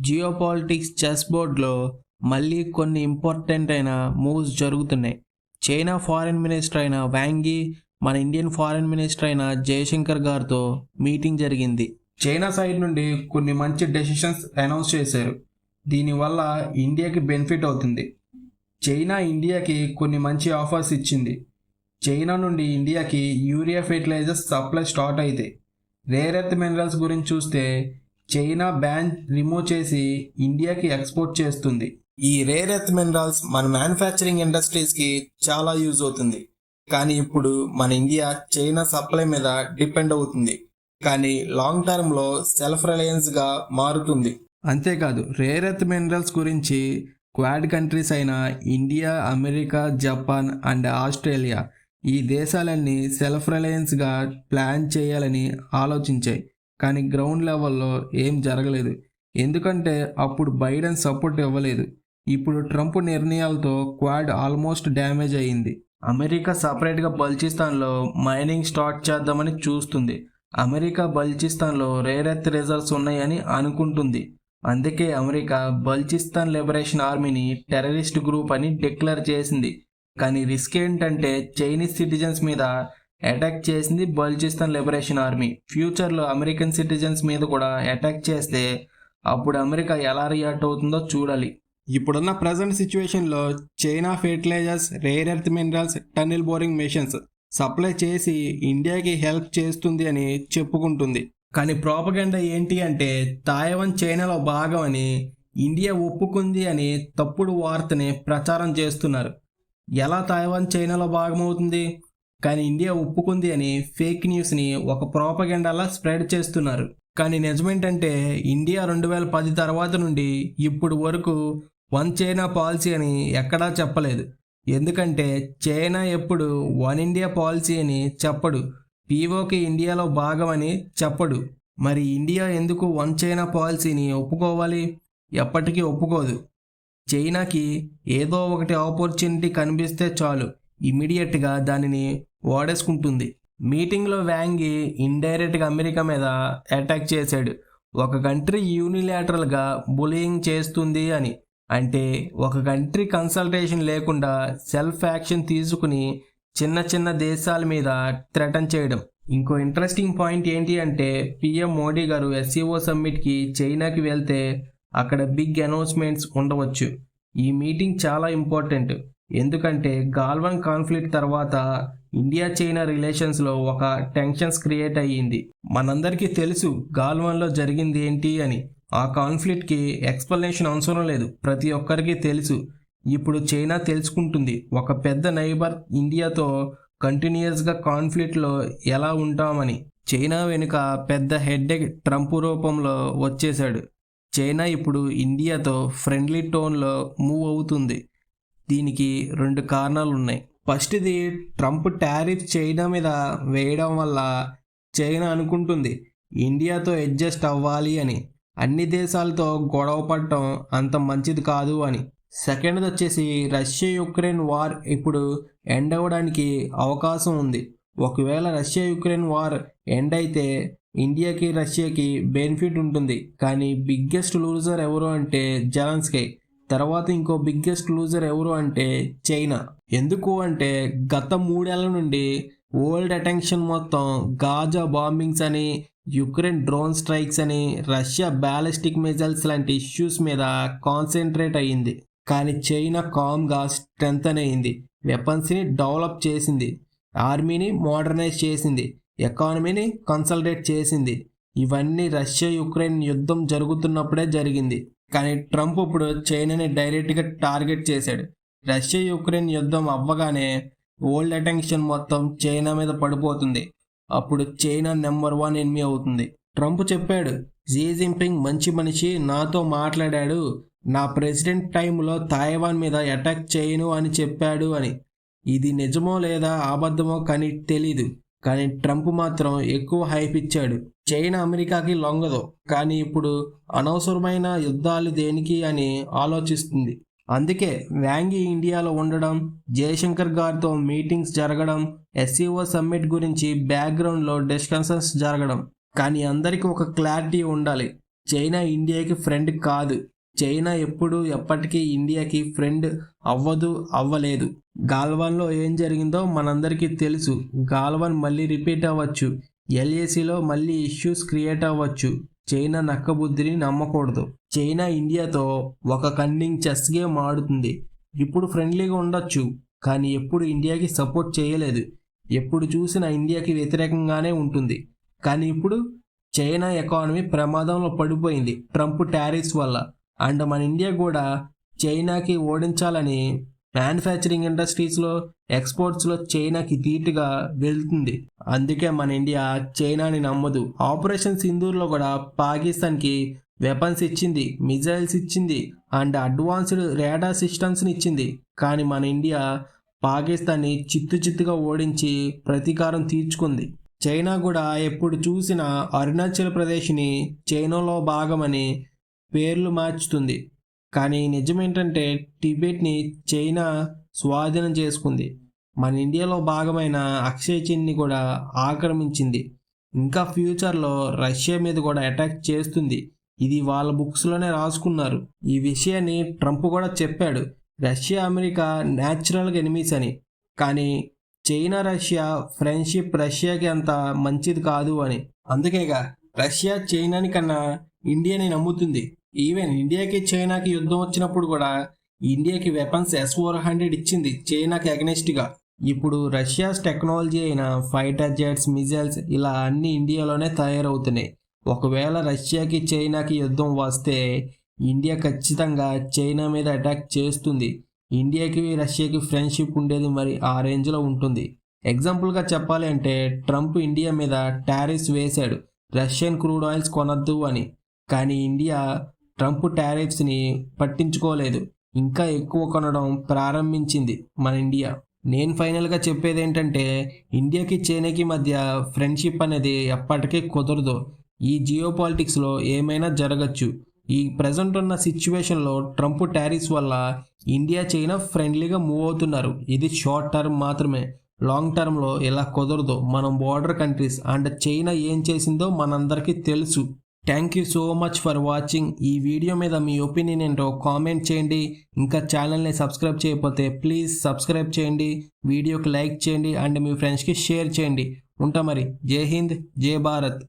Geopolitics chess బోర్డ్లో మళ్ళీ కొన్ని ఇంపార్టెంట్ అయిన మూవ్స్ జరుగుతున్నాయి. చైనా ఫారిన్ మినిస్టర్ అయిన వాంగ్ యి మన ఇండియన్ ఫారిన్ మినిస్టర్ అయిన జయశంకర్ గారితో మీటింగ్ జరిగింది. చైనా సైడ్ నుండి కొన్ని మంచి డెసిషన్స్ అనౌన్స్ చేశారు. దీనివల్ల ఇండియాకి బెనిఫిట్ అవుతుంది. చైనా ఇండియాకి కొన్ని మంచి ఆఫర్స్ ఇచ్చింది. చైనా నుండి ఇండియాకి యూరియా ఫెర్టిలైజర్స్ సప్లై స్టార్ట్ అయితే, రేర్ ఎర్త్ మినరల్స్ గురించి చూస్తే చైనా బ్యాన్ రిమూవ్ చేసి ఇండియాకి ఎక్స్పోర్ట్ చేస్తుంది. ఈ రేర్ ఎర్త్ మినరల్స్ మన మ్యానుఫ్యాక్చరింగ్ ఇండస్ట్రీస్కి చాలా యూజ్ అవుతుంది. కానీ ఇప్పుడు మన ఇండియా చైనా సప్లై మీద డిపెండ్ అవుతుంది. కానీ లాంగ్ టర్మ్లో సెల్ఫ్ రిలయన్స్గా మారుతుంది. అంతేకాదు, రేర్ ఎర్త్ మినరల్స్ గురించి క్వాడ్ కంట్రీస్ అయిన India, America, Japan and Australia ఈ దేశాలన్నీ సెల్ఫ్ రిలయన్స్గా ప్లాన్ చేయాలని ఆలోచించాయి. కానీ గ్రౌండ్ లెవెల్లో ఏం జరగలేదు. ఎందుకంటే అప్పుడు బైడెన్ సపోర్ట్ ఇవ్వలేదు. ఇప్పుడు ట్రంప్ నిర్ణయాలతో క్వాడ్ ఆల్మోస్ట్ డ్యామేజ్ అయ్యింది. అమెరికా సపరేట్గా బల్చిస్తాన్లో మైనింగ్ స్టార్ట్ చేద్దామని చూస్తుంది. అమెరికా బల్చిస్తాన్లో రేర్ ఎర్త్ రిజర్వ్స్ ఉన్నాయని అనుకుంటుంది. అందుకే అమెరికా బల్చిస్తాన్ లిబరేషన్ ఆర్మీని టెర్రరిస్ట్ గ్రూప్ అని డిక్లేర్ చేసింది. కానీ రిస్క్ ఏంటంటే చైనీస్ సిటిజన్స్ మీద అటాక్ చేసింది బల్చిస్తాన్ లిబరేషన్ ఆర్మీ. ఫ్యూచర్లో అమెరికన్ సిటిజన్స్ మీద కూడా అటాక్ చేస్తే అప్పుడు అమెరికా ఎలా రియాక్ట్ అవుతుందో చూడాలి. ఇప్పుడున్న ప్రజెంట్ సిచ్యువేషన్లో China fertilizers, rare earth minerals, tunnel boring machines supply చేసి ఇండియాకి హెల్ప్ చేస్తుంది అని చెప్పుకుంటుంది. కానీ ప్రాపగండా ఏంటి అంటే తైవాన్ చైనాలో భాగం అని, ఇండియా ఒప్పుకుంది అని తప్పుడు వార్తని ప్రచారం చేస్తున్నారు. ఎలా తైవాన్ చైనాలో భాగం అవుతుంది? కానీ ఇండియా ఒప్పుకుంది అని ఫేక్ న్యూస్ని ఒక ప్రాపగండాలా స్ప్రెడ్ చేస్తున్నారు. కానీ నిజమేంటంటే ఇండియా 2010 తర్వాత నుండి ఇప్పుడు వరకు వన్ చైనా పాలసీ అని ఎక్కడా చెప్పలేదు. ఎందుకంటే చైనా ఎప్పుడు వన్ ఇండియా పాలసీ అని చెప్పడు, పీఓకి ఇండియాలో భాగం అని చెప్పడు. మరి ఇండియా ఎందుకు వన్ చైనా పాలసీని ఒప్పుకోవాలి? ఎప్పటికీ ఒప్పుకోదు. చైనాకి ఏదో ఒకటి ఆపర్చునిటీ కనిపిస్తే చాలు, ఇమీడియట్గా దానిని వాడేసుకుంటుంది. మీటింగ్లో వాంగ్ యి ఇండైరెక్ట్గా అమెరికా మీద అటాక్ చేశాడు. ఒక కంట్రీ యూనిలాటరల్గా బులియింగ్ చేస్తుంది అని, అంటే ఒక కంట్రీ కన్సల్టేషన్ లేకుండా సెల్ఫ్ యాక్షన్ తీసుకుని చిన్న చిన్న దేశాల మీద థ్రెటన్ చేయడం. ఇంకో ఇంట్రెస్టింగ్ పాయింట్ ఏంటి అంటే పిఎం మోడీ గారు ఎస్సీఓ సమ్మిట్కి చైనాకి వెళ్తే అక్కడ బిగ్ అనౌన్స్మెంట్స్ ఉండవచ్చు. ఈ మీటింగ్ చాలా ఇంపార్టెంట్. ఎందుకంటే గాల్వాన్ కాన్ఫ్లిక్ట్ తర్వాత ఇండియా చైనా రిలేషన్స్లో ఒక టెన్షన్స్ క్రియేట్ అయ్యింది. మనందరికీ తెలుసు గాల్వాన్లో జరిగింది ఏంటి అని. ఆ కాన్ఫ్లిక్ట్కి ఎక్స్ప్లెనేషన్ అవసరం లేదు, ప్రతి ఒక్కరికి తెలుసు. ఇప్పుడు చైనా తెలుసుకుంటుంది ఒక పెద్ద నైబర్ ఇండియాతో కంటిన్యూస్గా కాన్ఫ్లిక్ట్లో ఎలా ఉంటామని. చైనా వెనుక పెద్ద హెడ్ఏక్ ట్రంప్ రూపంలో వచ్చేశాడు. చైనా ఇప్పుడు ఇండియాతో ఫ్రెండ్లీ టోన్లో మూవ్ అవుతుంది. దీనికి 2 కారణాలు ఉన్నాయి. ఫస్ట్ది, ట్రంప్ టారిఫ్ చైనా మీద వేయడం వల్ల చైనా అనుకుంటుంది ఇండియాతో అడ్జస్ట్ అవ్వాలి అని, అన్ని దేశాలతో గొడవ పడటం అంత మంచిది కాదు అని. సెకండ్ది వచ్చేసి రష్యా యుక్రెయిన్ వార్ ఇప్పుడు ఎండ్ అవ్వడానికి అవకాశం ఉంది. ఒకవేళ రష్యా యుక్రెయిన్ వార్ ఎండ్ అయితే ఇండియాకి రష్యాకి బెనిఫిట్ ఉంటుంది. కానీ బిగ్గెస్ట్ లూజర్ ఎవరు అంటే జెలెన్స్కీ. తర్వాత ఇంకో బిగ్గెస్ట్ లూజర్ ఎవరు అంటే చైనా. ఎందుకు అంటే గత 3 ఏళ్ల నుండి వరల్డ్ అటెన్షన్ మొత్తం గాజా బాంబింగ్స్ అని, యుక్రెయిన్ డ్రోన్ స్ట్రైక్స్ అని, రష్యా బ్యాలిస్టిక్ మిజైల్స్ లాంటి ఇష్యూస్ మీద కాన్సన్ట్రేట్ అయ్యింది. కానీ చైనా కామ్గా స్ట్రెంథన్ అయ్యింది, వెపన్స్ని డెవలప్ చేసింది, ఆర్మీని మోడర్నైజ్ చేసింది, ఎకానమీని కన్సల్టేట్ చేసింది. ఇవన్నీ రష్యా యుక్రెయిన్ యుద్ధం జరుగుతున్నప్పుడే జరిగింది. కానీ ట్రంప్ ఇప్పుడు చైనాని డైరెక్ట్గా టార్గెట్ చేశాడు. రష్యా యుక్రెయిన్ యుద్ధం అవ్వగానే వరల్డ్ అటెన్షన్ మొత్తం చైనా మీద పడిపోతుంది. అప్పుడు చైనా నెంబర్ 1 ఎనిమీ అవుతుంది. ట్రంప్ చెప్పాడు, షీ జిన్పింగ్ మంచి మనిషి, నాతో మాట్లాడాడు, నా ప్రెసిడెంట్ టైంలో తైవాన్ మీద అటాక్ చేయను అని చెప్పాడు అని. ఇది నిజమో లేదా అబద్ధమో కానీ తెలీదు. కానీ ట్రంప్ మాత్రం ఎక్కువ హైప్ ఇచ్చాడు. చైనా అమెరికాకి లొంగదు, కానీ ఇప్పుడు అనవసరమైన యుద్ధాలు దేనికి అని ఆలోచిస్తుంది. అందుకే వాంగ్ యి ఇండియాలో ఉండడం, జయశంకర్ గారితో మీటింగ్స్ జరగడం, ఎస్సీఓ సమ్మిట్ గురించి బ్యాక్గ్రౌండ్లో డిస్కషన్స్ జరగడం. కానీ అందరికీ ఒక క్లారిటీ ఉండాలి, చైనా ఇండియాకి ఫ్రెండ్ కాదు. చైనా ఎప్పుడు ఎప్పటికీ ఇండియాకి ఫ్రెండ్ అవ్వలేదు. గాల్వాన్లో ఏం జరిగిందో మనందరికీ తెలుసు. గాల్వాన్ మళ్ళీ రిపీట్ అవ్వచ్చు. ఎల్ఏసీలో మళ్ళీ ఇష్యూస్ క్రియేట్ అవ్వచ్చు. చైనా నక్కబుద్ధిని నమ్మకూడదు. చైనా ఇండియాతో ఒక కన్నింగ్ చెస్ గేమ్ ఆడుతుంది. ఇప్పుడు ఫ్రెండ్లీగా ఉండొచ్చు, కానీ ఎప్పుడు ఇండియాకి సపోర్ట్ చేయలేదు. ఎప్పుడు చూసినా ఇండియాకి వ్యతిరేకంగానే ఉంటుంది. కానీ ఇప్పుడు చైనా ఎకానమీ ప్రమాదంలో పడిపోయింది ట్రంప్ టారిఫ్స్ వల్ల. అండ్ మన ఇండియా కూడా చైనాకి ఓడించాలని మ్యానుఫ్యాక్చరింగ్ ఇండస్ట్రీస్లో, ఎక్స్పోర్ట్స్లో చైనాకి ధీటుగా వెళ్తుంది. అందుకే మన ఇండియా చైనాని నమ్మదు. ఆపరేషన్ సింధూర్లో కూడా పాకిస్తాన్కి వెపన్స్ ఇచ్చింది, మిజైల్స్ ఇచ్చింది అండ్ అడ్వాన్స్డ్ రాడార్ సిస్టమ్స్ని ఇచ్చింది. కానీ మన ఇండియా పాకిస్తాన్ని చిత్తుగా ఓడించి ప్రతీకారం తీర్చుకుంది. చైనా కూడా ఎప్పుడు చూసినా అరుణాచల్ ప్రదేశ్ని చైనాలో భాగమని పేర్లు మార్చుతుంది. కానీ నిజమేంటంటే టిబెట్ని చైనా స్వాధీనం చేసుకుంది. మన ఇండియాలో భాగమైన అక్షయ్ చిన్ని కూడా ఆక్రమించింది. ఇంకా ఫ్యూచర్లో రష్యా మీద కూడా అటాక్ చేస్తుంది. ఇది వాళ్ళ బుక్స్లోనే రాసుకున్నారు. ఈ విషయాన్ని ట్రంప్ కూడా చెప్పాడు. రష్యా అమెరికా న్యాచురల్గా ఎనిమీస్ అని. కానీ చైనా రష్యా ఫ్రెండ్షిప్ రష్యాకి అంత మంచిది కాదు అని. అందుకేగా రష్యా చైనాని కన్నా ఇండియాని నమ్ముతుంది. ఈవెన్ ఇండియాకి చైనాకి యుద్ధం వచ్చినప్పుడు కూడా ఇండియాకి వెపన్స్ S-400 ఇచ్చింది చైనాకి అగెనిస్ట్గా. ఇప్పుడు రష్యాస్ టెక్నాలజీ అయిన ఫైటర్ జెట్స్, మిజైల్స్ ఇలా అన్ని ఇండియాలోనే తయారవుతున్నాయి. ఒకవేళ రష్యాకి చైనాకి యుద్ధం వస్తే ఇండియా ఖచ్చితంగా చైనా మీద అటాక్ చేస్తుంది. ఇండియాకి రష్యాకి ఫ్రెండ్షిప్ ఉండేది మరి ఆ రేంజ్లో ఉంటుంది. ఎగ్జాంపుల్గా చెప్పాలి అంటే ట్రంప్ ఇండియా మీద టారిఫ్స్ వేశాడు, రష్యన్ క్రూడ్ ఆయిల్స్ కొనద్దు అని. కానీ ఇండియా ట్రంప్ టారిఫ్స్ని పట్టించుకోలేదు, ఇంకా ఎక్కువ కొనడం ప్రారంభించింది మన ఇండియా. నేను ఫైనల్గా చెప్పేది ఏంటంటే ఇండియాకి చైనాకి మధ్య ఫ్రెండ్షిప్ అనేది ఎప్పటికీ కుదరదు. ఈ జియో పాలిటిక్స్లో ఏమైనా జరగచ్చు. ఈ ప్రజెంట్ ఉన్న సిచ్యువేషన్లో ట్రంప్ టారిఫ్స్ వల్ల ఇండియా చైనా ఫ్రెండ్లీగా మూవ్ అవుతున్నారు. ఇది షార్ట్ టర్మ్ మాత్రమే. లాంగ్ టర్మ్లో ఇలా కుదరదు. మనం బోర్డర్ కంట్రీస్ అండ్ చైనా ఏం చేసిందో మనందరికీ తెలుసు. Thank you so much for watching. ఈ వీడియో మీద మీ ఒపీనియన్ ఏంటో కామెంట్ చేయండి. ఇంకా ఛానల్ని సబ్స్క్రైబ్ చేయకపోతే ప్లీజ్ సబ్స్క్రైబ్ చేయండి, వీడియోకి లైక్ చేయండి అండ్ మీ ఫ్రెండ్స్కి షేర్ చేయండి. ఉంటా మరి. జై హింద్, జై భారత్.